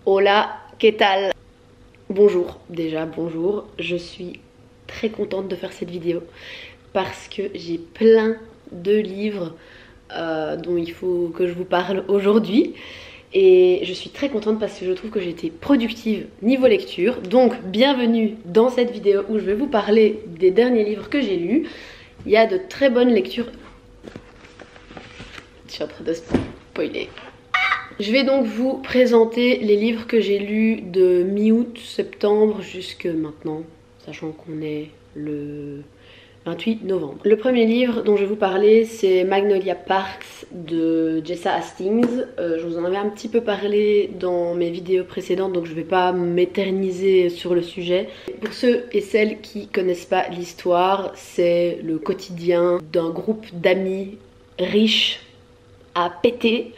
Hola, ¿qué tal? Bonjour, déjà bonjour. Je suis très contente de faire cette vidéo parce que j'ai plein de livres dont il faut que je vous parle aujourd'hui. Et je suis très contente parce que je trouve que j'ai été productive niveau lecture. Donc bienvenue dans cette vidéo où je vais vous parler des derniers livres que j'ai lus. Il y a de très bonnes lectures. Je suis en train de spoiler. Je vais donc vous présenter les livres que j'ai lus de mi-août, septembre jusque maintenant, sachant qu'on est le 28 novembre. Le premier livre dont je vais vous parler, c'est Magnolia Parks de Jessa Hastings. Je vous en avais un petit peu parlé dans mes vidéos précédentes, donc je ne vais pas m'éterniser sur le sujet. Pour ceux et celles qui connaissent pas l'histoire, c'est le quotidien d'un groupe d'amis riches à péter.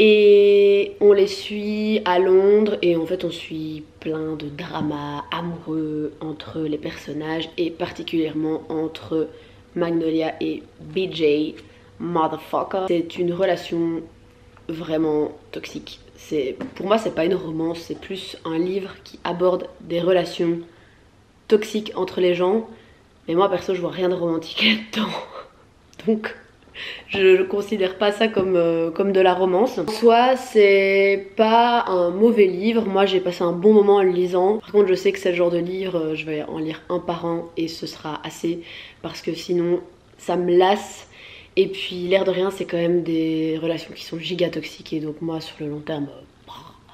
Et on les suit à Londres et en fait on suit plein de dramas amoureux entre les personnages et particulièrement entre Magnolia et BJ, motherfucker. C'est une relation vraiment toxique. Pour moi c'est pas une romance, c'est plus un livre qui aborde des relations toxiques entre les gens. Mais moi perso je vois rien de romantique là-dedans. Donc je considère pas ça comme de la romance. En soi, c'est pas un mauvais livre. Moi, j'ai passé un bon moment en le lisant. Par contre, je sais que c'est le genre de livre, je vais en lire un par an et ce sera assez. Parce que sinon, ça me lasse. Et puis, l'air de rien, c'est quand même des relations qui sont giga toxiques. Et donc, moi, sur le long terme...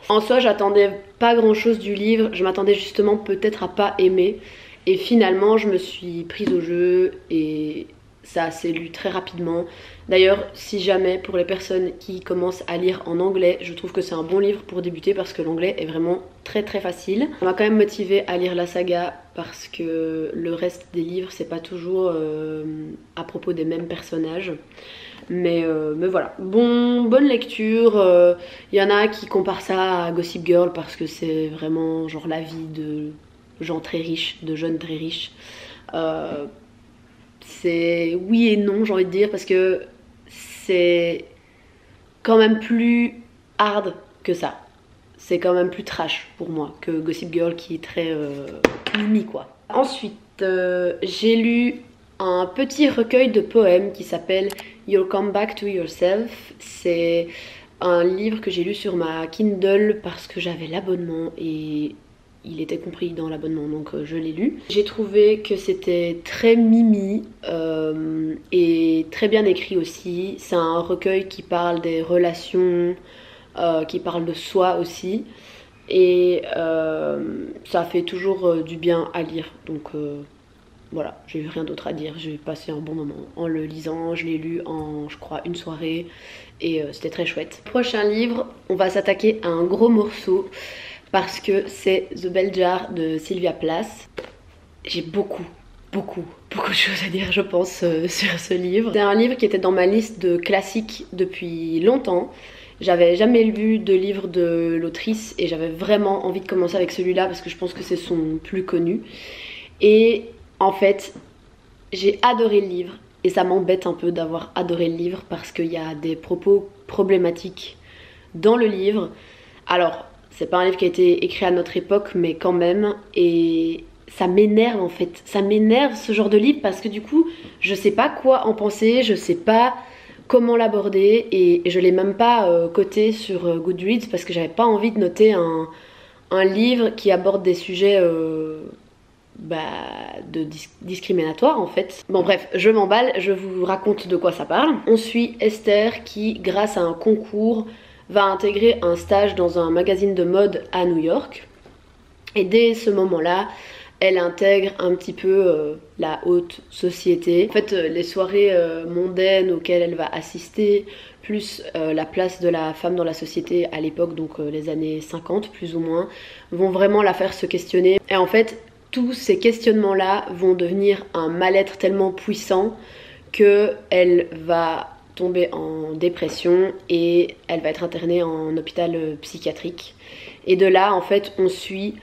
En soi, j'attendais pas grand chose du livre. Je m'attendais justement peut-être à pas aimer. Et finalement, je me suis prise au jeu et... ça s'est lu très rapidement. D'ailleurs, si jamais pour les personnes qui commencent à lire en anglais, je trouve que c'est un bon livre pour débuter parce que l'anglais est vraiment très très facile. Ça m'a quand même motivée à lire la saga parce que le reste des livres c'est pas toujours à propos des mêmes personnages. Mais voilà, bonne lecture. Y en a qui comparent ça à Gossip Girl parce que c'est vraiment genre la vie de gens très riches, de jeunes très riches. C'est oui et non, j'ai envie de dire, parce que c'est quand même plus hard que ça. C'est quand même plus trash pour moi que Gossip Girl qui est très mimi quoi. Ensuite, j'ai lu un petit recueil de poèmes qui s'appelle You'll Come Back to Yourself. C'est un livre que j'ai lu sur ma Kindle parce que j'avais l'abonnement et il était compris dans l'abonnement, donc je l'ai lu. J'ai trouvé que c'était très mimi et très bien écrit aussi. C'est un recueil qui parle des relations, qui parle de soi aussi. Et ça fait toujours du bien à lire. Donc voilà, j'ai eu rien d'autre à dire. J'ai passé un bon moment en le lisant. Je l'ai lu en, je crois, une soirée. Et c'était très chouette. Prochain livre, on va s'attaquer à un gros morceau. Parce que c'est The Bell Jar de Sylvia Plath. J'ai beaucoup de choses à dire je pense sur ce livre. C'est un livre qui était dans ma liste de classiques depuis longtemps. J'avais jamais lu de livre de l'autrice et j'avais vraiment envie de commencer avec celui-là parce que je pense que c'est son plus connu. Et en fait, j'ai adoré le livre et ça m'embête un peu d'avoir adoré le livre parce qu'il y a des propos problématiques dans le livre. Alors, c'est pas un livre qui a été écrit à notre époque, mais quand même. Et ça m'énerve en fait. Ça m'énerve ce genre de livre parce que du coup, je sais pas quoi en penser, je sais pas comment l'aborder. Et je l'ai même pas coté sur Goodreads parce que j'avais pas envie de noter un livre qui aborde des sujets discriminatoires en fait. Bon bref, je m'emballe, je vous raconte de quoi ça parle. On suit Esther qui, grâce à un concours, va intégrer un stage dans un magazine de mode à New York. Et dès ce moment-là, elle intègre un petit peu la haute société. En fait, les soirées mondaines auxquelles elle va assister, plus la place de la femme dans la société à l'époque, donc les années 50 plus ou moins, vont vraiment la faire se questionner. Et en fait, tous ces questionnements-là vont devenir un mal-être tellement puissant qu'elle va tomber en dépression et elle va être internée en hôpital psychiatrique. Et de là, en fait, on suit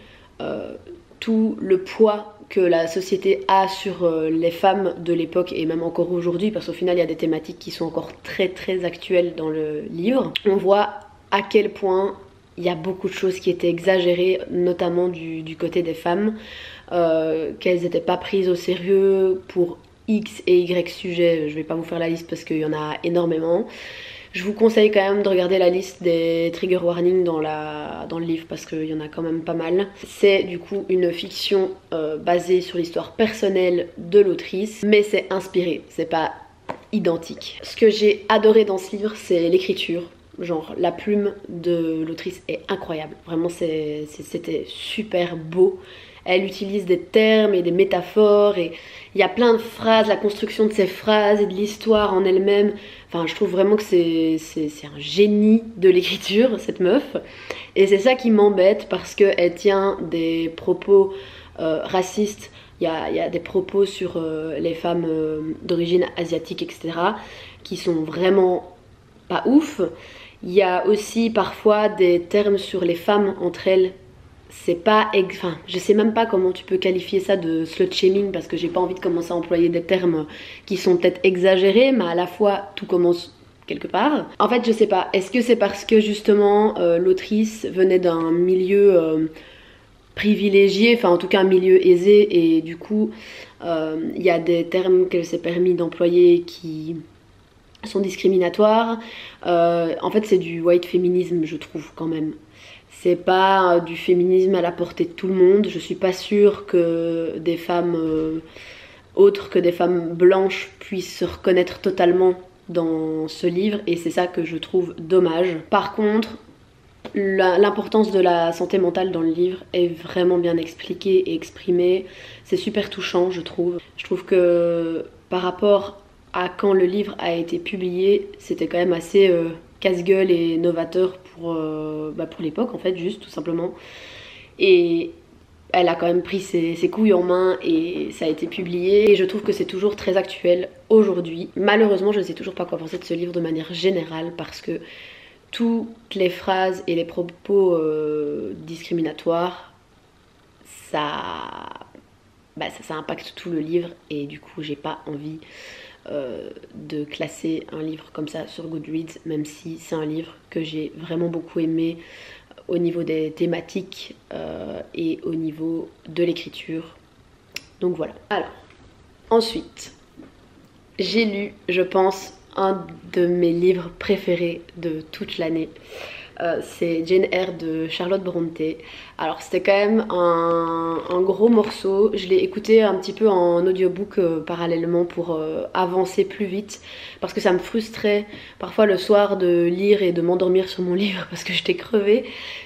tout le poids que la société a sur les femmes de l'époque et même encore aujourd'hui, parce qu'au final, il y a des thématiques qui sont encore très très actuelles dans le livre. On voit à quel point il y a beaucoup de choses qui étaient exagérées, notamment du côté des femmes, qu'elles n'étaient pas prises au sérieux pour X et Y sujets. Je vais pas vous faire la liste parce qu'il y en a énormément. Je vous conseille quand même de regarder la liste des trigger warnings dans le livre parce qu'il y en a quand même pas mal. C'est du coup une fiction basée sur l'histoire personnelle de l'autrice, mais c'est inspiré, c'est pas identique. Ce que j'ai adoré dans ce livre, c'est l'écriture. Genre la plume de l'autrice est incroyable, vraiment c'était super beau. Elle utilise des termes et des métaphores et il y a plein de phrases, la construction de ces phrases et de l'histoire en elle-même. Enfin, je trouve vraiment que c'est un génie de l'écriture, cette meuf. Et c'est ça qui m'embête parce qu'elle tient des propos racistes. Il y a des propos sur les femmes d'origine asiatique, etc. qui sont vraiment pas ouf. Il y a aussi parfois des termes sur les femmes entre elles. C'est pas... Enfin, je sais même pas comment tu peux qualifier ça de slut-shaming parce que j'ai pas envie de commencer à employer des termes qui sont peut-être exagérés, mais à la fois tout commence quelque part. En fait, je sais pas. Est-ce que c'est parce que justement l'autrice venait d'un milieu privilégié, enfin en tout cas un milieu aisé, et du coup il y a des termes qu'elle s'est permis d'employer qui sont discriminatoires. En fait, c'est du white féminisme, je trouve, quand même. C'est pas du féminisme à la portée de tout le monde. Je suis pas sûre que des femmes autres que des femmes blanches puissent se reconnaître totalement dans ce livre, et c'est ça que je trouve dommage. Par contre, l'importance de la santé mentale dans le livre est vraiment bien expliquée et exprimée. C'est super touchant, je trouve. Je trouve que par rapport à quand le livre a été publié, c'était quand même assez casse-gueule et novateur pour l'époque, en fait, juste tout simplement. Et elle a quand même pris ses couilles en main et ça a été publié. Et je trouve que c'est toujours très actuel aujourd'hui. Malheureusement, je ne sais toujours pas quoi penser de ce livre de manière générale parce que toutes les phrases et les propos discriminatoires, ça impacte tout le livre et du coup j'ai pas envie de classer un livre comme ça sur Goodreads, même si c'est un livre que j'ai vraiment beaucoup aimé au niveau des thématiques et au niveau de l'écriture. Donc voilà. Alors, ensuite, j'ai lu, je pense, un de mes livres préférés de toute l'année. C'est Jane Eyre de Charlotte Brontë. Alors c'était quand même un gros morceau. Je l'ai écouté un petit peu en audiobook parallèlement pour avancer plus vite parce que ça me frustrait parfois le soir de lire et de m'endormir sur mon livre parce que j'étais crevée.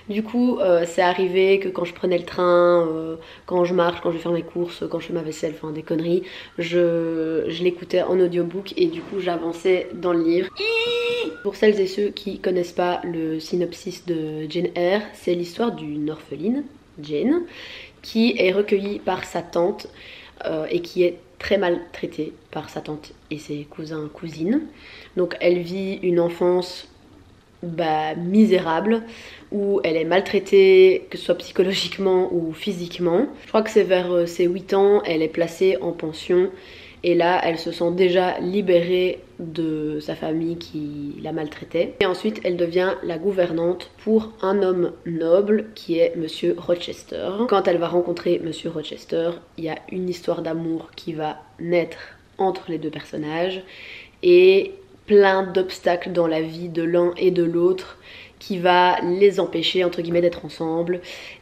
Du coup c'est arrivé que quand je prenais le train, quand je marche, quand je vais faire mes courses, quand je fais ma vaisselle, enfin des conneries, je l'écoutais en audiobook et du coup j'avançais dans le livre. Pour celles et ceux qui connaissent pas le synopsis de Jane Eyre, c'est l'histoire d'une orpheline, Jane, qui est recueillie par sa tante et qui est très maltraitée par sa tante et ses cousins cousines. Donc elle vit une enfance misérable où elle est maltraitée, que ce soit psychologiquement ou physiquement. Je crois que c'est vers ses 8 ans, elle est placée en pension. Et là, elle se sent déjà libérée de sa famille qui la maltraitait. Et ensuite, elle devient la gouvernante pour un homme noble qui est Monsieur Rochester. Quand elle va rencontrer Monsieur Rochester, il y a une histoire d'amour qui va naître entre les deux personnages et plein d'obstacles dans la vie de l'un et de l'autre qui va les empêcher, entre guillemets, d'être ensemble.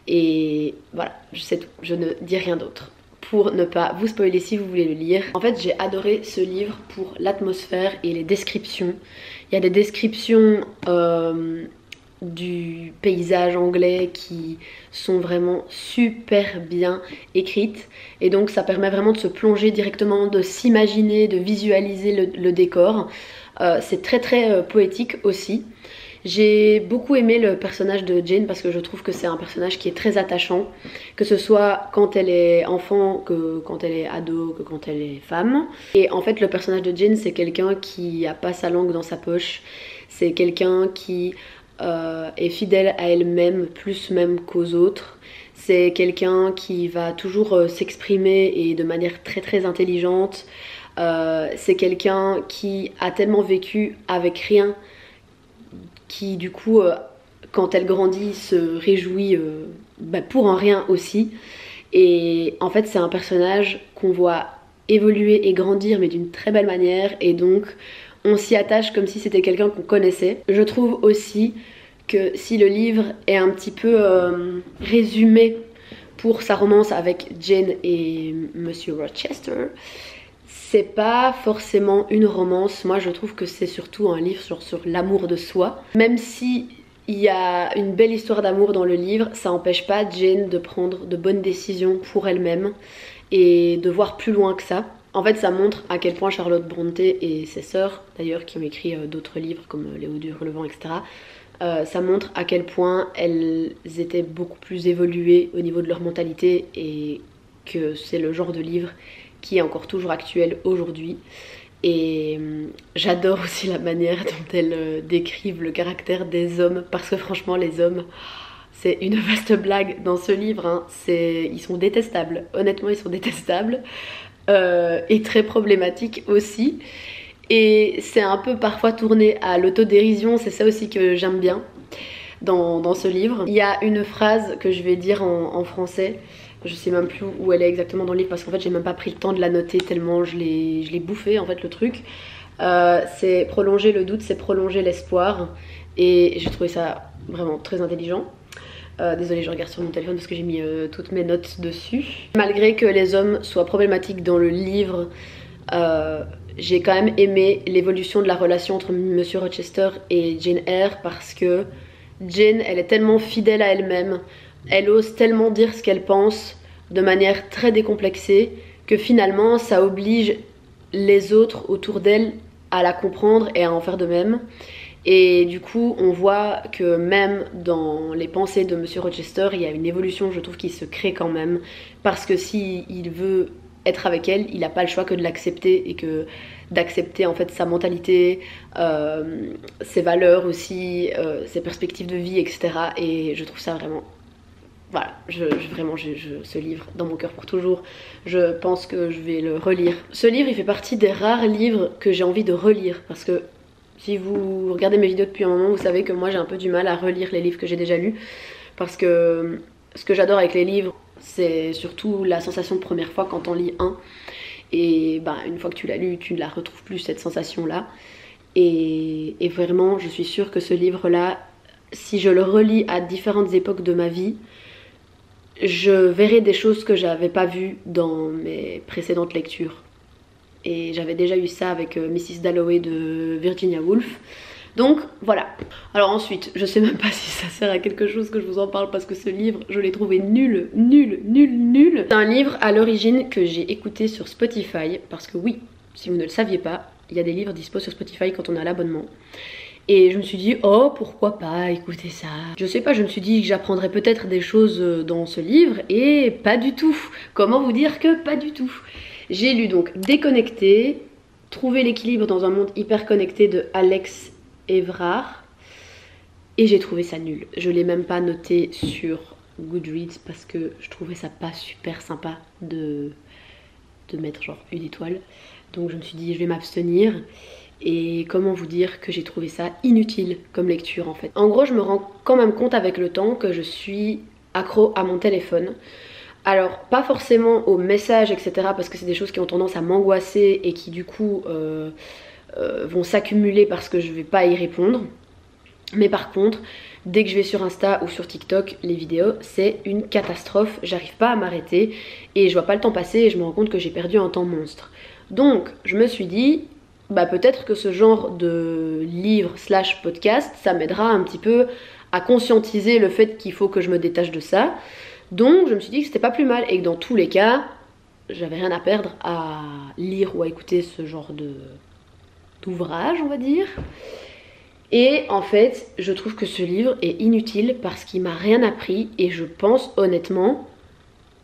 Et voilà, c'est tout. Je ne dis rien d'autre. Pour ne pas vous spoiler si vous voulez le lire. En fait, j'ai adoré ce livre pour l'atmosphère et les descriptions. Il y a des descriptions du paysage anglais qui sont vraiment super bien écrites. Et donc ça permet vraiment de se plonger directement, de s'imaginer, de visualiser le décor. C'est très très poétique aussi. J'ai beaucoup aimé le personnage de Jane parce que je trouve que c'est un personnage qui est très attachant, que ce soit quand elle est enfant, que quand elle est ado, que quand elle est femme. Et en fait le personnage de Jane, c'est quelqu'un qui a pas sa langue dans sa poche, c'est quelqu'un qui est fidèle à elle-même plus même qu'aux autres. C'est quelqu'un qui va toujours s'exprimer et de manière très très intelligente. C'est quelqu'un qui a tellement vécu avec rien, qui du coup quand elle grandit, se réjouit pour un rien aussi. Et en fait c'est un personnage qu'on voit évoluer et grandir mais d'une très belle manière, et donc on s'y attache comme si c'était quelqu'un qu'on connaissait. Je trouve aussi que si le livre est un petit peu résumé pour sa romance avec Jane et Monsieur Rochester, c'est pas forcément une romance. Moi je trouve que c'est surtout un livre sur l'amour de soi. Même si il y a une belle histoire d'amour dans le livre, ça n'empêche pas Jane de prendre de bonnes décisions pour elle-même et de voir plus loin que ça. En fait ça montre à quel point Charlotte Brontë et ses sœurs, d'ailleurs qui ont écrit d'autres livres comme Les Hauts du Hurlevent, etc., ça montre à quel point elles étaient beaucoup plus évoluées au niveau de leur mentalité, et que c'est le genre de livre qui est encore toujours actuel aujourd'hui. Et j'adore aussi la manière dont elles décrivent le caractère des hommes, parce que franchement les hommes, c'est une vaste blague dans ce livre, hein. Ils sont détestables, honnêtement ils sont détestables, et très problématiques aussi. Et c'est un peu parfois tourné à l'autodérision, c'est ça aussi que j'aime bien dans ce livre. Il y a une phrase que je vais dire en français, je sais même plus où elle est exactement dans le livre parce qu'en fait j'ai même pas pris le temps de la noter tellement je l'ai bouffé en fait le truc. C'est prolonger le doute, c'est prolonger l'espoir, et j'ai trouvé ça vraiment très intelligent. Désolée, je regarde sur mon téléphone parce que j'ai mis toutes mes notes dessus. Malgré que les hommes soient problématiques dans le livre, j'ai quand même aimé l'évolution de la relation entre Monsieur Rochester et Jane Eyre, parce que Jane, elle est tellement fidèle à elle-même, elle ose tellement dire ce qu'elle pense de manière très décomplexée, que finalement ça oblige les autres autour d'elle à la comprendre et à en faire de même. Et du coup on voit que même dans les pensées de Monsieur Rochester, il y a une évolution, je trouve, qui se crée quand même, parce que s'il veut être avec elle, il n'a pas le choix que de l'accepter, et que d'accepter en fait sa mentalité, ses valeurs aussi, ses perspectives de vie, etc. Et je trouve ça vraiment... Voilà, vraiment, ce livre dans mon cœur pour toujours. Je pense que je vais le relire. Ce livre, il fait partie des rares livres que j'ai envie de relire, parce que si vous regardez mes vidéos depuis un moment, vous savez que moi j'ai un peu du mal à relire les livres que j'ai déjà lus, parce que ce que j'adore avec les livres, c'est surtout la sensation de première fois quand on lit un, et une fois que tu l'as lu, tu ne la retrouves plus, cette sensation là. Et vraiment je suis sûre que ce livre là, si je le relis à différentes époques de ma vie, je verrai des choses que j'avais pas vues dans mes précédentes lectures. Et j'avais déjà eu ça avec Mrs. Dalloway de Virginia Woolf. Donc voilà. Alors ensuite, je sais même pas si ça sert à quelque chose que je vous en parle, parce que ce livre, je l'ai trouvé nul. C'est un livre à l'origine que j'ai écouté sur Spotify, parce que oui, si vous ne le saviez pas, il y a des livres dispo sur Spotify quand on a l'abonnement. Et je me suis dit, oh pourquoi pas écouter ça. Je sais pas, je me suis dit que j'apprendrais peut-être des choses dans ce livre, et pas du tout. Comment vous dire que pas du tout. J'ai lu donc Déconnecté, Trouver l'équilibre dans un monde hyper connecté de Alex Evrard, et j'ai trouvé ça nul. Je l'ai même pas noté sur Goodreads parce que je trouvais ça pas super sympa de mettre genre une étoile. Donc je me suis dit je vais m'abstenir. Et comment vous dire que j'ai trouvé ça inutile comme lecture en fait. En gros je me rends quand même compte avec le temps que je suis accro à mon téléphone. Alors pas forcément aux messages etc, parce que c'est des choses qui ont tendance à m'angoisser et qui du coup vont s'accumuler parce que je vais pas y répondre. Mais par contre dès que je vais sur Insta ou sur TikTok, les vidéos c'est une catastrophe, j'arrive pas à m'arrêter et je vois pas le temps passer et je me rends compte que j'ai perdu un temps monstre. Donc je me suis dit peut-être que ce genre de livre slash podcast ça m'aidera un petit peu à conscientiser le fait qu'il faut que je me détache de ça. Donc je me suis dit que c'était pas plus mal et que dans tous les cas j'avais rien à perdre à lire ou à écouter ce genre d'ouvrage on va dire. Et en fait je trouve que ce livre est inutile parce qu'il m'a rien appris et je pense honnêtement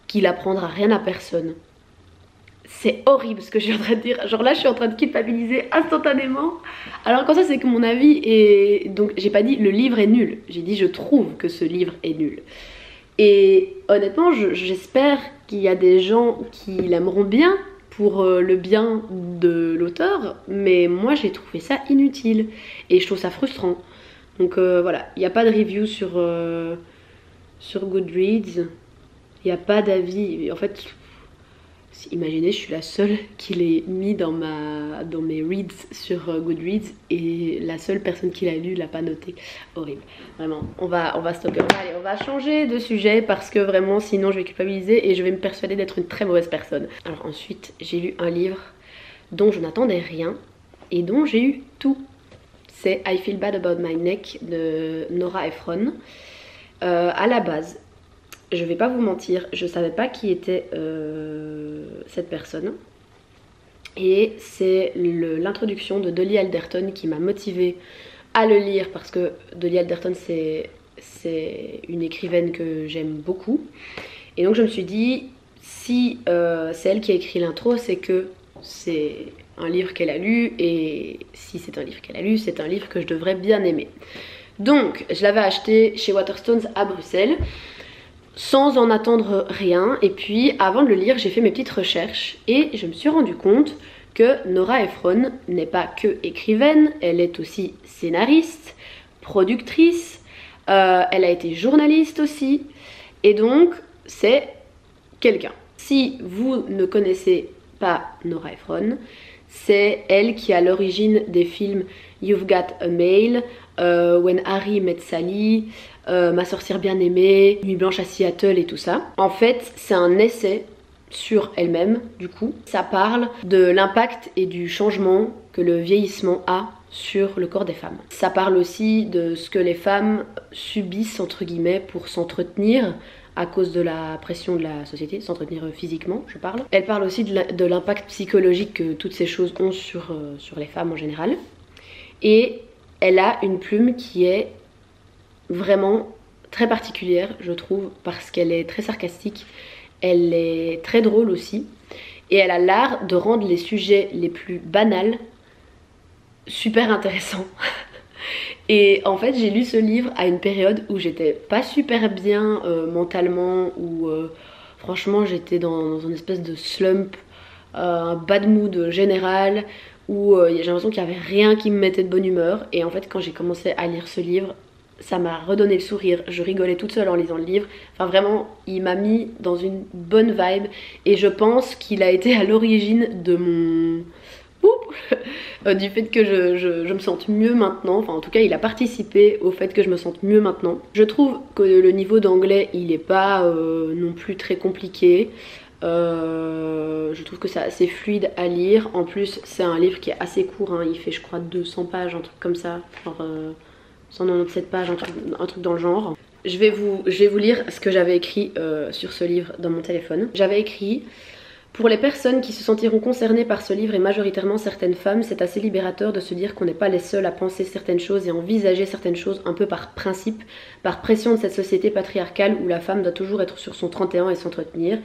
qu'il apprendra rien à personne. C'est horrible ce que je suis en train de dire, genre là je suis en train de culpabiliser instantanément. Alors quand ça c'est que mon avis est... Donc j'ai pas dit le livre est nul, j'ai dit je trouve que ce livre est nul. Et honnêtement j'espère qu'il y a des gens qui l'aimeront bien pour le bien de l'auteur, mais moi j'ai trouvé ça inutile et je trouve ça frustrant. Donc voilà, il n'y a pas de review sur Goodreads, il n'y a pas d'avis. En fait, imaginez, je suis la seule qui l'ai mis dans mes reads sur Goodreads et la seule personne qui l'a lu l'a pas noté. Horrible. Vraiment, on va stopper. On va changer de sujet parce que vraiment sinon je vais culpabiliser et je vais me persuader d'être une très mauvaise personne. Alors ensuite, j'ai lu un livre dont je n'attendais rien et dont j'ai eu tout. C'est I Feel Bad About My Neck de Nora Ephron. À la base, je vais pas vous mentir, je savais pas qui était cette personne. Et c'est l'introduction de Dolly Alderton qui m'a motivée à le lire parce que Dolly Alderton c'est une écrivaine que j'aime beaucoup. Et donc je me suis dit, si c'est elle qui a écrit l'intro, c'est que c'est un livre qu'elle a lu, et si c'est un livre qu'elle a lu, c'est un livre que je devrais bien aimer. Donc je l'avais acheté chez Waterstones à Bruxelles sans en attendre rien, et puis avant de le lire j'ai fait mes petites recherches et je me suis rendu compte que Nora Ephron n'est pas que écrivaine, elle est aussi scénariste, productrice, elle a été journaliste aussi, et donc c'est quelqu'un. Si vous ne connaissez pas Nora Ephron, c'est elle qui est à l'origine des films You've Got a Mail, When Harry Met Sally, Ma sorcière bien aimée, Nuit blanche à Seattle et tout ça. En fait, c'est un essai sur elle-même, du coup. Ça parle de l'impact et du changement que le vieillissement a sur le corps des femmes. Ça parle aussi de ce que les femmes subissent, entre guillemets, pour s'entretenir à cause de la pression de la société, s'entretenir physiquement, je parle. Elle parle aussi de l'impact psychologique que toutes ces choses ont sur les femmes en général. Et elle a une plume qui est vraiment très particulière, je trouve, parce qu'elle est très sarcastique, elle est très drôle aussi, et elle a l'art de rendre les sujets les plus banals super intéressants. Et en fait, j'ai lu ce livre à une période où j'étais pas super bien mentalement, où franchement j'étais dans une espèce de slump, un bad mood général, où j'ai l'impression qu'il n'y avait rien qui me mettait de bonne humeur. Et en fait, quand j'ai commencé à lire ce livre, ça m'a redonné le sourire, je rigolais toute seule en lisant le livre. Enfin vraiment, il m'a mis dans une bonne vibe, et je pense qu'il a été à l'origine de mon... du fait que je me sente mieux maintenant. Enfin en tout cas il a participé au fait que je me sente mieux maintenant. Je trouve que le niveau d'anglais il est pas non plus très compliqué. Je trouve que c'est assez fluide à lire. En plus c'est un livre qui est assez court, hein. Il fait je crois 200 pages, un truc comme ça, genre 197 pages, un truc dans le genre. Je vais vous lire ce que j'avais écrit sur ce livre dans mon téléphone. J'avais écrit: pour les personnes qui se sentiront concernées par ce livre, et majoritairement certaines femmes, c'est assez libérateur de se dire qu'on n'est pas les seuls à penser certaines choses et envisager certaines choses un peu par principe, par pression de cette société patriarcale où la femme doit toujours être sur son 31 et s'entretenir.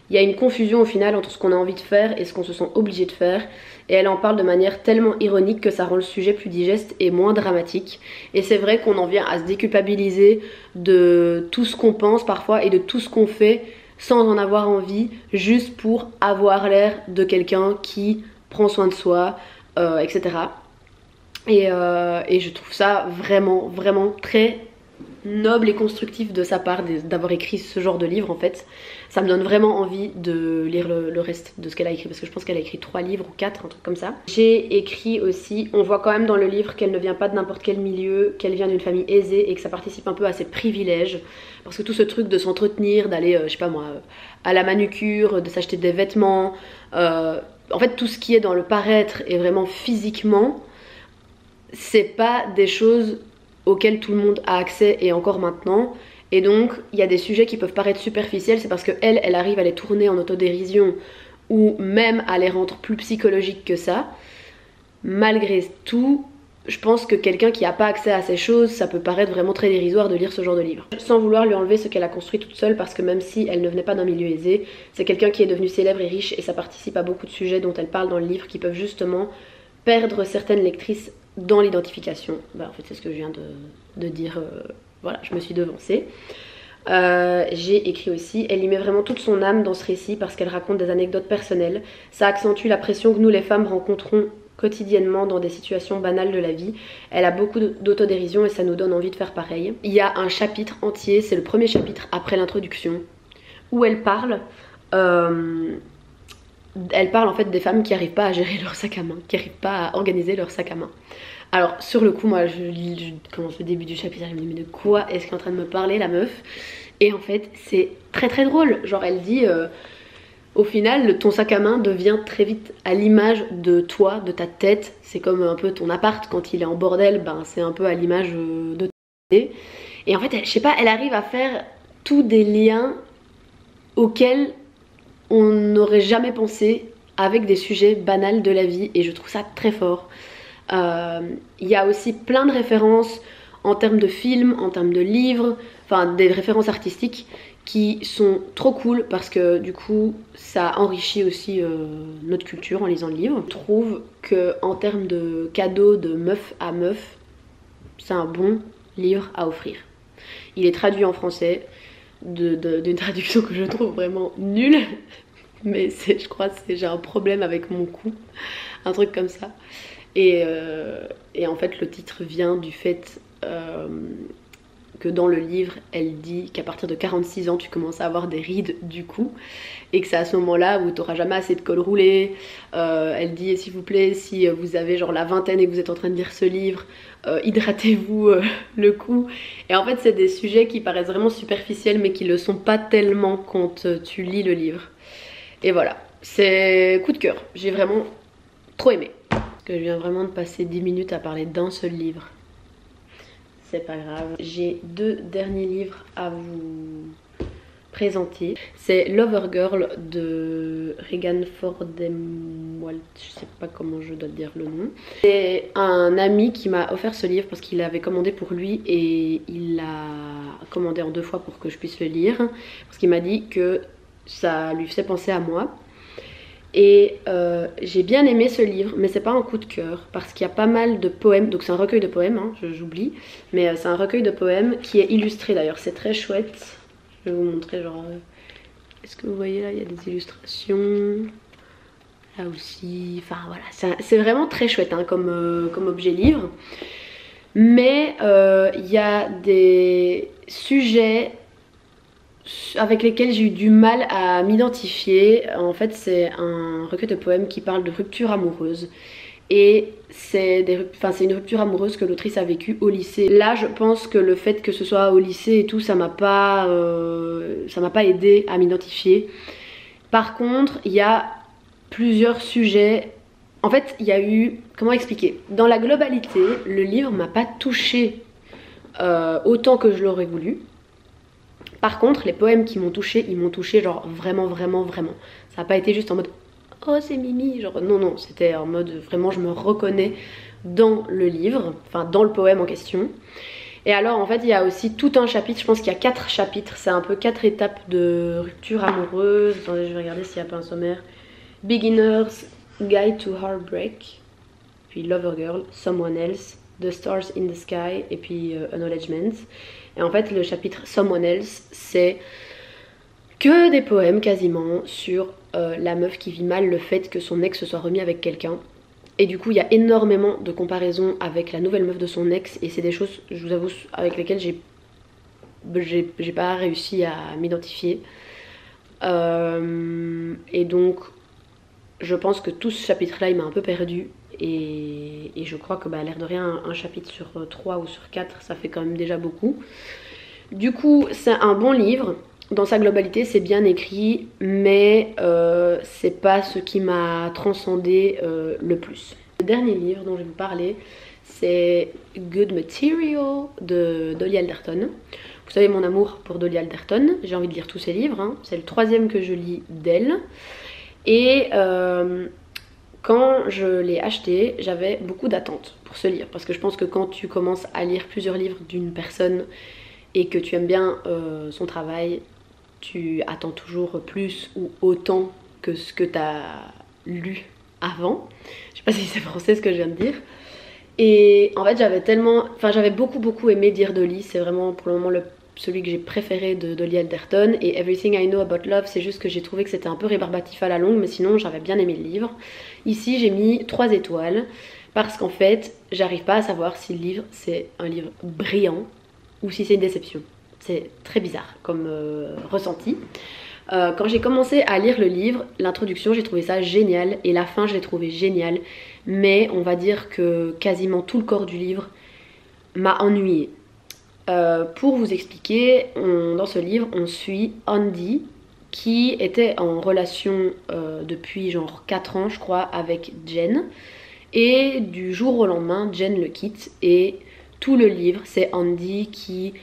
Il y a une confusion au final entre ce qu'on a envie de faire et ce qu'on se sent obligé de faire, et elle en parle de manière tellement ironique que ça rend le sujet plus digeste et moins dramatique. Et c'est vrai qu'on en vient à se déculpabiliser de tout ce qu'on pense parfois et de tout ce qu'on fait sans en avoir envie, juste pour avoir l'air de quelqu'un qui prend soin de soi, etc. Et je trouve ça vraiment, vraiment très noble et constructif de sa part d'avoir écrit ce genre de livre. En fait ça me donne vraiment envie de lire le reste de ce qu'elle a écrit, parce que je pense qu'elle a écrit 3 livres ou 4, un truc comme ça. J'ai écrit aussi, on voit quand même dans le livre qu'elle ne vient pas de n'importe quel milieu, qu'elle vient d'une famille aisée et que ça participe un peu à ses privilèges, parce que tout ce truc de s'entretenir, d'aller je sais pas moi à la manucure, de s'acheter des vêtements, en fait tout ce qui est dans le paraître et vraiment physiquement, c'est pas des choses auxquelles tout le monde a accès, et encore maintenant. Et donc il y a des sujets qui peuvent paraître superficiels, c'est parce que elle arrive à les tourner en autodérision ou même à les rendre plus psychologiques que ça. Malgré tout, je pense que quelqu'un qui n'a pas accès à ces choses, ça peut paraître vraiment très dérisoire de lire ce genre de livre. Sans vouloir lui enlever ce qu'elle a construit toute seule, parce que même si elle ne venait pas d'un milieu aisé, c'est quelqu'un qui est devenu célèbre et riche, et ça participe à beaucoup de sujets dont elle parle dans le livre qui peuvent justement perdre certaines lectrices dans l'identification. En fait c'est ce que je viens de dire, voilà, je me suis devancée. J'ai écrit aussi: elle y met vraiment toute son âme dans ce récit parce qu'elle raconte des anecdotes personnelles. Ça accentue la pression que nous les femmes rencontrons quotidiennement dans des situations banales de la vie. Elle a beaucoup d'autodérision et ça nous donne envie de faire pareil. Il y a un chapitre entier, c'est le premier chapitre après l'introduction, où elle parle en fait des femmes qui n'arrivent pas à gérer leur sac à main, qui n'arrivent pas à organiser leur sac à main. Alors sur le coup, moi je commence le début du chapitre, je me dis mais de quoi est-ce qu'elle est en train de me parler la meuf? Et en fait c'est très très drôle, genre elle dit au final ton sac à main devient très vite à l'image de toi, de ta tête. C'est comme un peu ton appart quand il est en bordel, ben c'est un peu à l'image de ta tête. Et en fait je sais pas, elle arrive à faire tous des liens auxquels on n'aurait jamais pensé avec des sujets banals de la vie, et je trouve ça très fort. Il y a aussi plein de références en termes de films, en termes de livres, enfin des références artistiques qui sont trop cool parce que du coup ça enrichit aussi notre culture en lisant le livre. Je trouve que en termes de cadeaux de meuf à meuf, c'est un bon livre à offrir. Il est traduit en français d'une traduction que je trouve vraiment nulle, mais je crois que j'ai un problème avec mon cou, un truc comme ça. Et en fait le titre vient du fait que dans le livre elle dit qu'à partir de 46 ans tu commences à avoir des rides du cou et que c'est à ce moment là où tu n'auras jamais assez de col roulé. Elle dit s'il vous plaît, si vous avez genre la vingtaine et que vous êtes en train de lire ce livre, hydratez-vous le cou. Et en fait c'est des sujets qui paraissent vraiment superficiels mais qui le sont pas tellement quand tu lis le livre. Et voilà, c'est coup de cœur, j'ai vraiment trop aimé. Que je viens vraiment de passer 10 minutes à parler d'un seul livre. C'est pas grave. J'ai 2 derniers livres à vous présenter. C'est Lover Girl de Regan Fordemwalt, je sais pas comment je dois dire le nom. C'est un ami qui m'a offert ce livre parce qu'il l'avait commandé pour lui et il l'a commandé en 2 fois pour que je puisse le lire. Parce qu'il m'a dit que ça lui faisait penser à moi. Et j'ai bien aimé ce livre, mais c'est pas un coup de cœur parce qu'il y a pas mal de poèmes. Donc c'est un recueil de poèmes, hein, j'oublie, mais c'est un recueil de poèmes qui est illustré d'ailleurs, c'est très chouette. Je vais vous montrer, genre est-ce que vous voyez là, il y a des illustrations là aussi, enfin voilà, c'est vraiment très chouette hein, comme objet livre. Mais il y a des sujets avec lesquels j'ai eu du mal à m'identifier. En fait c'est un recueil de poèmes qui parle de rupture amoureuse. Et c'est une rupture amoureuse que l'autrice a vécue au lycée. Là je pense que le fait que ce soit au lycée et tout, ça m'a pas aidé à m'identifier. Par contre il y a plusieurs sujets. En fait il y a eu, comment expliquer, dans la globalité le livre m'a pas touchée autant que je l'aurais voulu. Par contre, les poèmes qui m'ont touchée, ils m'ont touchée genre vraiment, vraiment, vraiment. Ça n'a pas été juste en mode oh c'est Mimi, genre non, non, c'était en mode vraiment je me reconnais dans le livre, enfin dans le poème en question. Et alors en fait il y a aussi tout un chapitre, je pense qu'il y a 4 chapitres, c'est un peu 4 étapes de rupture amoureuse. Attendez, je vais regarder s'il n'y a pas un sommaire. Beginner's Guide to Heartbreak, puis Lover Girl, Someone Else, The Stars in the Sky et puis Acknowledgements. Et en fait le chapitre Someone Else c'est que des poèmes quasiment sur la meuf qui vit mal le fait que son ex se soit remis avec quelqu'un. Et du coup il y a énormément de comparaisons avec la nouvelle meuf de son ex. Et c'est des choses, je vous avoue, avec lesquelles j'ai pas réussi à m'identifier. Et donc je pense que tout ce chapitre là il m'a un peu perdue. Et je crois que bah, à l'air de rien un chapitre sur 3 ou sur 4 ça fait quand même déjà beaucoup. Du coup c'est un bon livre. Dans sa globalité c'est bien écrit, mais c'est pas ce qui m'a transcendé le plus. Le dernier livre dont je vais vous parler c'est Good Material de Dolly Alderton. Vous savez mon amour pour Dolly Alderton, j'ai envie de lire tous ses livres, hein. C'est le 3e que je lis d'elle. Et quand je l'ai acheté, j'avais beaucoup d'attentes pour ce livre. Parce que je pense que quand tu commences à lire plusieurs livres d'une personne et que tu aimes bien son travail, tu attends toujours plus ou autant que ce que tu as lu avant. Je sais pas si c'est français ce que je viens de dire. Et en fait j'avais beaucoup aimé Dear Dolly. C'est vraiment pour le moment celui que j'ai préféré de Lee Alderton, et Everything I Know About Love, c'est juste que j'ai trouvé que c'était un peu rébarbatif à la longue, mais sinon j'avais bien aimé le livre. Ici j'ai mis 3 étoiles parce qu'en fait j'arrive pas à savoir si le livre c'est un livre brillant ou si c'est une déception. C'est très bizarre comme ressenti. Quand j'ai commencé à lire le livre, l'introduction j'ai trouvé ça génial et la fin je l'ai trouvé géniale, mais on va dire que quasiment tout le corps du livre m'a ennuyée. Pour vous expliquer, dans ce livre, on suit Andy qui était en relation depuis genre 4 ans je crois avec Jen, et du jour au lendemain Jen le quitte et tout le livre c'est Andy qui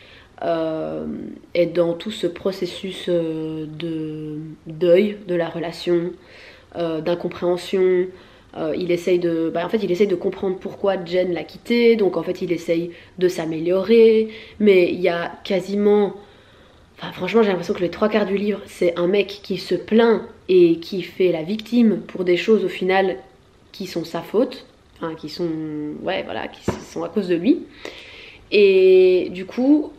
est dans tout ce processus de deuil de la relation, d'incompréhension. Il essaye de comprendre pourquoi Jen l'a quitté, donc en fait il essaye de s'améliorer, mais il y a quasiment... Enfin franchement j'ai l'impression que les 3/4 du livre c'est un mec qui se plaint et qui fait la victime pour des choses au final qui sont sa faute, enfin qui sont... ouais voilà, qui sont à cause de lui. Et du coup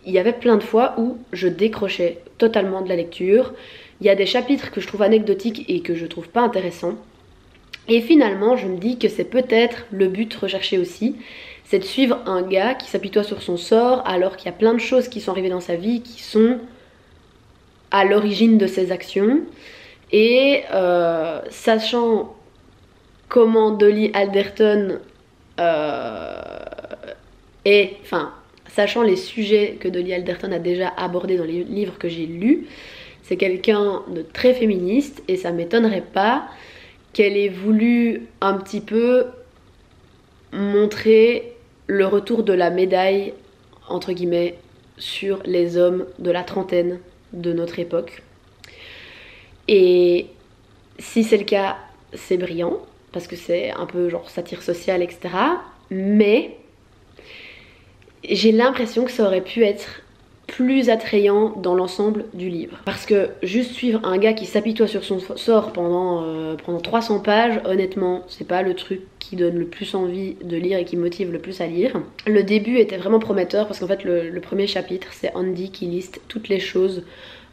il y avait plein de fois où je décrochais totalement de la lecture. Il y a des chapitres que je trouve anecdotiques et que je trouve pas intéressants. Et finalement, je me dis que c'est peut-être le but recherché aussi, c'est de suivre un gars qui s'apitoie sur son sort alors qu'il y a plein de choses qui sont arrivées dans sa vie qui sont à l'origine de ses actions. Et sachant comment Dolly Alderton sachant les sujets que Dolly Alderton a déjà abordés dans les livres que j'ai lus, c'est quelqu'un de très féministe et ça m'étonnerait pas qu'elle ait voulu un petit peu montrer le retour de la médaille, entre guillemets, sur les hommes de la trentaine de notre époque. Et si c'est le cas, c'est brillant, parce que c'est un peu genre satire sociale, etc. Mais j'ai l'impression que ça aurait pu être plus attrayant dans l'ensemble du livre. Parce que juste suivre un gars qui s'apitoie sur son sort pendant 300 pages, honnêtement, c'est pas le truc qui donne le plus envie de lire et qui motive le plus à lire. Le début était vraiment prometteur parce qu'en fait le premier chapitre, c'est Andy qui liste toutes les choses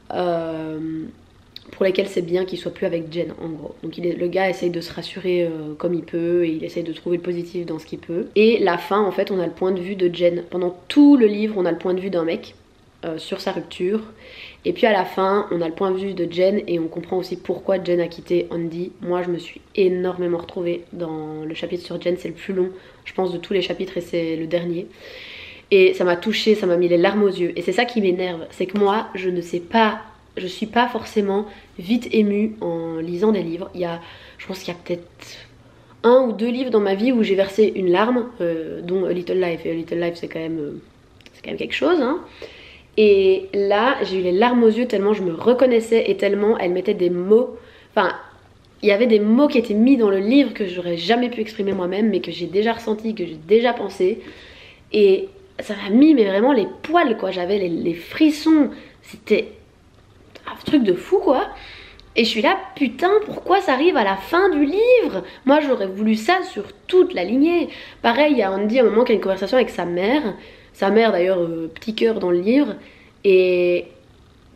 pour lesquelles c'est bien qu'il soit plus avec Jen en gros. Donc le gars essaye de se rassurer comme il peut et il essaye de trouver le positif dans ce qu'il peut. Et la fin, en fait, on a le point de vue de Jen. Pendant tout le livre, on a le point de vue d'un mec sur sa rupture, et puis à la fin on a le point de vue de Jen et on comprend aussi pourquoi Jen a quitté Andy. Moi je me suis énormément retrouvée dans le chapitre sur Jen, c'est le plus long je pense de tous les chapitres et c'est le dernier, et ça m'a touchée, ça m'a mis les larmes aux yeux, et c'est ça qui m'énerve, c'est que moi je suis pas forcément vite émue en lisant des livres. Je pense qu'il y a peut-être 1 ou 2 livres dans ma vie où j'ai versé une larme, dont A Little Life, et A Little Life c'est quand même quelque chose hein. Et là, j'ai eu les larmes aux yeux tellement je me reconnaissais et tellement elle mettait des mots. Enfin, il y avait des mots qui étaient mis dans le livre que j'aurais jamais pu exprimer moi-même, mais que j'ai déjà ressenti, que j'ai déjà pensé. Et ça m'a mis mais vraiment les poils quoi. J'avais les frissons. C'était un truc de fou quoi. Et je suis là, putain, pourquoi ça arrive à la fin du livre? Moi, j'aurais voulu ça sur toute la lignée. Pareil, il y a Andy à un moment qui a une conversation avec sa mère. Sa mère d'ailleurs, petit cœur dans le livre. Et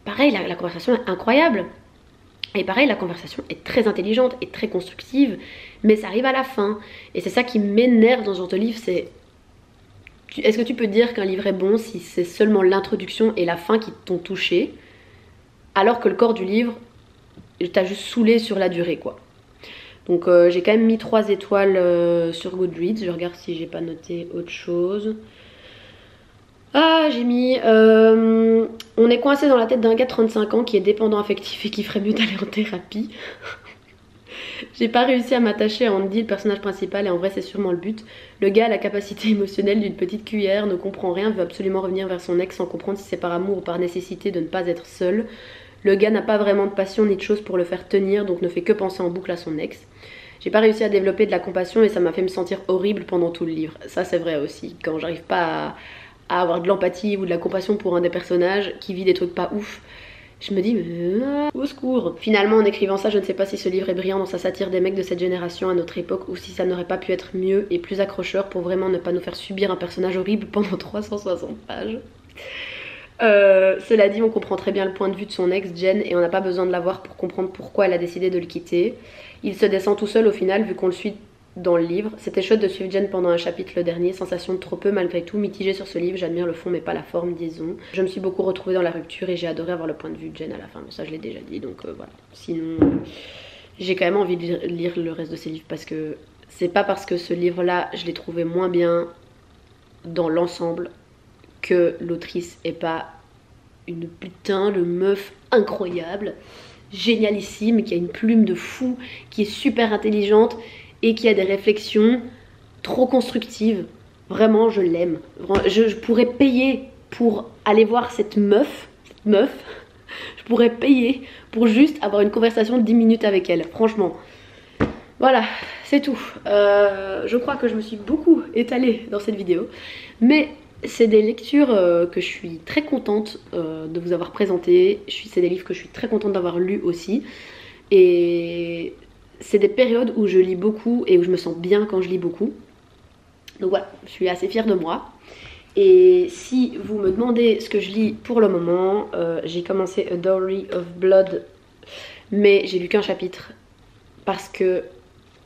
pareil, la conversation est incroyable. Et pareil, la conversation est très intelligente et très constructive. Mais ça arrive à la fin. Et c'est ça qui m'énerve dans ce genre de livre, c'est... Est-ce que tu peux dire qu'un livre est bon si c'est seulement l'introduction et la fin qui t'ont touché, alors que le corps du livre t'a juste saoulé sur la durée quoi. Donc j'ai quand même mis 3 étoiles sur Goodreads. Je regarde si j'ai pas noté autre chose. Ah, j'ai mis on est coincé dans la tête d'un gars de 35 ans qui est dépendant affectif et qui ferait mieux d'aller en thérapie. J'ai pas réussi à m'attacher à Andy, le personnage principal, et en vrai c'est sûrement le but. Le gars a la capacité émotionnelle d'une petite cuillère, ne comprend rien, veut absolument revenir vers son ex sans comprendre si c'est par amour ou par nécessité de ne pas être seul. Le gars n'a pas vraiment de passion ni de choses pour le faire tenir, donc ne fait que penser en boucle à son ex. J'ai pas réussi à développer de la compassion et ça m'a fait me sentir horrible pendant tout le livre. Ça c'est vrai aussi, quand j'arrive pas à avoir de l'empathie ou de la compassion pour un des personnages qui vit des trucs pas ouf, je me dis au secours. Finalement en écrivant ça, je ne sais pas si ce livre est brillant dans sa satire des mecs de cette génération à notre époque, ou si ça n'aurait pas pu être mieux et plus accrocheur pour vraiment ne pas nous faire subir un personnage horrible pendant 360 pages. Cela dit, on comprend très bien le point de vue de son ex Jen et on n'a pas besoin de la voir pour comprendre pourquoi elle a décidé de le quitter. Il se descend tout seul au final vu qu'on le suit dans le livre. C'était chouette de suivre Jen pendant un chapitre le dernier, sensation de trop peu malgré tout, mitigée sur ce livre, j'admire le fond mais pas la forme disons. Je me suis beaucoup retrouvée dans la rupture et j'ai adoré avoir le point de vue de Jen à la fin, mais ça je l'ai déjà dit donc voilà. Sinon, j'ai quand même envie de lire le reste de ces livres parce que c'est pas parce que ce livre là je l'ai trouvé moins bien dans l'ensemble que l'autrice est pas une putain de meuf incroyable, génialissime, qui a une plume de fou, qui est super intelligente et qui a des réflexions trop constructives. Vraiment, je l'aime. Je pourrais payer pour aller voir cette meuf. Je pourrais payer pour juste avoir une conversation de 10 minutes avec elle, franchement. Voilà, c'est tout. Je crois que je me suis beaucoup étalée dans cette vidéo. Mais c'est des lectures que je suis très contente de vous avoir présentées. C'est des livres que je suis très contente d'avoir lus aussi. Et c'est des périodes où je lis beaucoup et où je me sens bien quand je lis beaucoup. Donc voilà, je suis assez fière de moi. Et si vous me demandez ce que je lis pour le moment, j'ai commencé A Dowry of Blood, mais j'ai lu qu'un chapitre parce que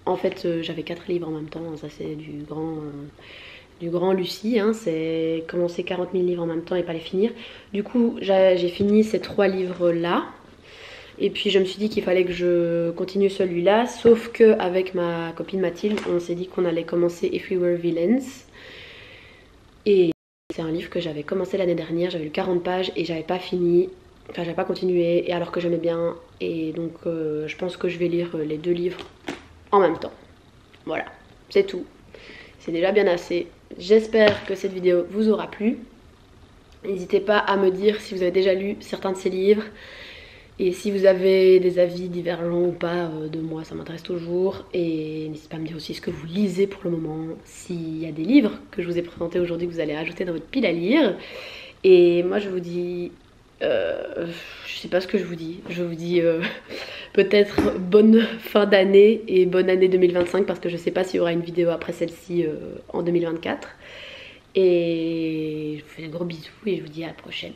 en fait j'avais 4 livres en même temps. Ça c'est du grand Lucie, hein, c'est commencer 40 000 livres en même temps et pas les finir. Du coup j'ai fini ces 3 livres là. Et puis je me suis dit qu'il fallait que je continue celui-là, sauf que avec ma copine Mathilde, on s'est dit qu'on allait commencer If We Were Villains. Et c'est un livre que j'avais commencé l'année dernière, j'avais lu 40 pages et j'avais pas fini, enfin j'avais pas continué, et alors que j'aimais bien. Et donc je pense que je vais lire les 2 livres en même temps. Voilà, c'est tout. C'est déjà bien assez. J'espère que cette vidéo vous aura plu. N'hésitez pas à me dire si vous avez déjà lu certains de ces livres. Et si vous avez des avis divergents ou pas de moi, ça m'intéresse toujours. Et n'hésitez pas à me dire aussi ce que vous lisez pour le moment. S'il y a des livres que je vous ai présentés aujourd'hui que vous allez ajouter dans votre pile à lire. Et moi je vous dis... je sais pas ce que je vous dis. Je vous dis peut-être bonne fin d'année et bonne année 2025 parce que je sais pas s'il y aura une vidéo après celle-ci en 2024. Et je vous fais un gros bisou et je vous dis à la prochaine.